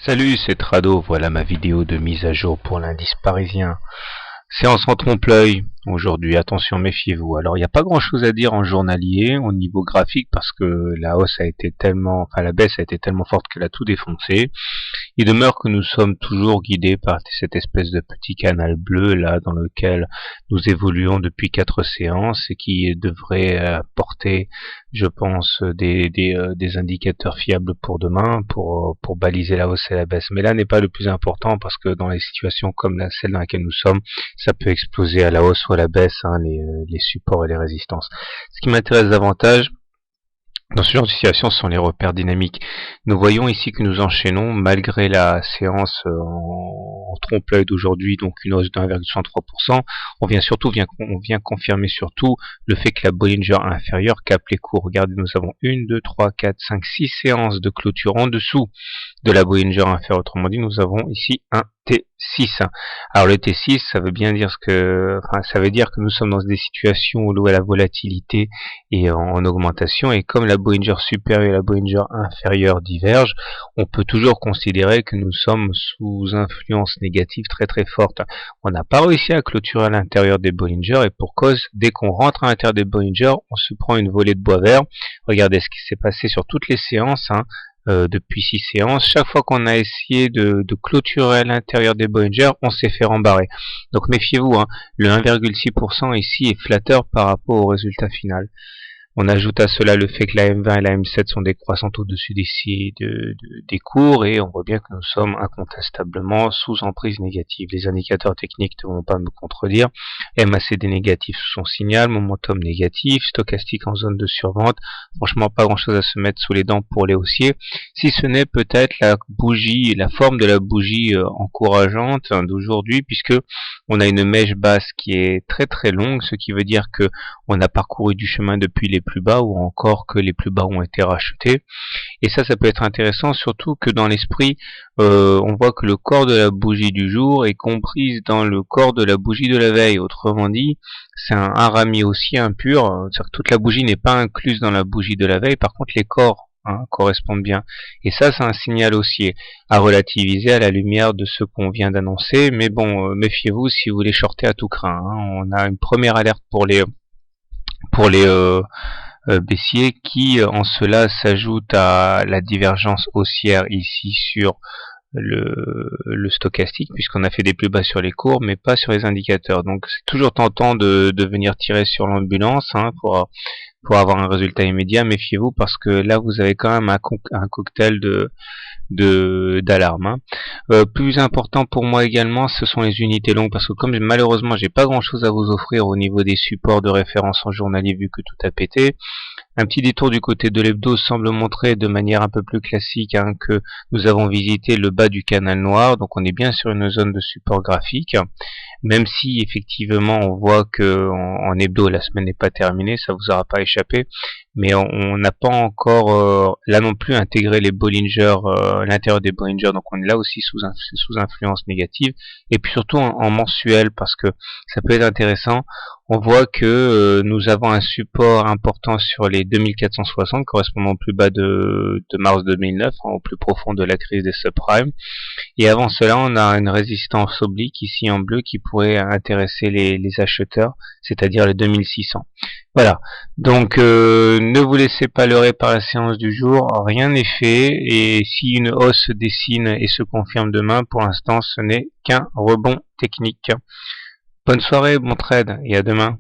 Salut, c'est Trado, voilà ma vidéo de mise à jour pour l'indice parisien. Séance en trompe-l'œil aujourd'hui, attention, méfiez-vous. Alors il n'y a pas grand chose à dire en journalier au niveau graphique parce que la baisse a été tellement forte qu'elle a tout défoncé. Il demeure que nous sommes toujours guidés par cette espèce de petit canal bleu là dans lequel nous évoluons depuis 4 séances et qui devrait apporter, je pense, des indicateurs fiables pour demain pour baliser la hausse et la baisse. Mais là n'est pas le plus important parce que dans les situations comme celle dans laquelle nous sommes, ça peut exploser à la hausse ou à la baisse, hein, les supports et les résistances. Ce qui m'intéresse davantage dans ce genre de situation, ce sont les repères dynamiques. Nous voyons ici que nous enchaînons, malgré la séance en trompe-l'œil d'aujourd'hui, donc une hausse de 1,63%. On vient confirmer surtout le fait que la Bollinger inférieure capte les cours. Regardez, nous avons 1, 2, 3, 4, 5, 6 séances de clôture en dessous de la Bollinger inférieure. Autrement dit, nous avons ici un T6. Alors le T6, ça veut dire que nous sommes dans des situations où la volatilité est en augmentation, et comme la Bollinger supérieure et la Bollinger inférieure divergent, on peut toujours considérer que nous sommes sous influence négative très très forte. On n'a pas réussi à clôturer à l'intérieur des Bollinger, et pour cause, dès qu'on rentre à l'intérieur des Bollinger, on se prend une volée de bois vert. Regardez ce qui s'est passé sur toutes les séances, depuis 6 séances. Chaque fois qu'on a essayé de clôturer à l'intérieur des Bollinger, on s'est fait rembarrer. Donc méfiez-vous, le 1,6% ici est flatteur par rapport au résultat final. On ajoute à cela le fait que la M20 et la M7 sont décroissantes au-dessus des cours, et on voit bien que nous sommes incontestablement sous emprise négative. Les indicateurs techniques ne vont pas me contredire. MACD négatif sous son signal, momentum négatif, stochastique en zone de survente. Franchement, pas grand-chose à se mettre sous les dents pour les haussiers, si ce n'est peut-être la forme de la bougie encourageante d'aujourd'hui, puisque on a une mèche basse qui est très très longue, ce qui veut dire que on a parcouru du chemin depuis les plus bas, ou encore que les plus bas ont été rachetés. Et ça peut être intéressant, surtout que dans l'esprit, on voit que le corps de la bougie du jour est comprise dans le corps de la bougie de la veille. Autrement dit, c'est un rami haussier impur, c'est-à-dire que toute la bougie n'est pas incluse dans la bougie de la veille, par contre les corps correspondent bien. Et ça, c'est un signal haussier à relativiser à la lumière de ce qu'on vient d'annoncer. Mais bon, méfiez-vous si vous voulez shorter à tout crin. On a une première alerte pour les baissiers qui en cela s'ajoute à la divergence haussière ici sur le stochastique, puisqu'on a fait des plus bas sur les cours mais pas sur les indicateurs. Donc c'est toujours tentant de venir tirer sur l'ambulance pour avoir un résultat immédiat. Méfiez-vous, parce que là vous avez quand même un cocktail d'alarme. Plus important pour moi également, ce sont les unités longues, parce que comme malheureusement j'ai pas grand chose à vous offrir au niveau des supports de référence en journalier, vu que tout a pété, un petit détour du côté de l'hebdo semble montrer de manière un peu plus classique que nous avons visité le bas du canal noir, donc on est bien sur une zone de support graphique, même si effectivement on voit que en hebdo la semaine n'est pas terminée, ça vous aura pas échappé, mais on n'a pas encore là non plus intégré les Bollinger, l'intérieur des Bollinger, donc on est là aussi sous influence négative. Et puis surtout en mensuel, parce que ça peut être intéressant, on voit que nous avons un support important sur les 2460 correspondant au plus bas de mars 2009, au plus profond de la crise des subprimes, et avant cela on a une résistance oblique ici en bleu qui pourrait intéresser les acheteurs, c'est-à-dire les 2600. Voilà, donc ne vous laissez pas leurrer par la séance du jour, rien n'est fait, et si une hausse se dessine et se confirme demain, pour l'instant ce n'est qu'un rebond technique. Bonne soirée, bon trade, et à demain.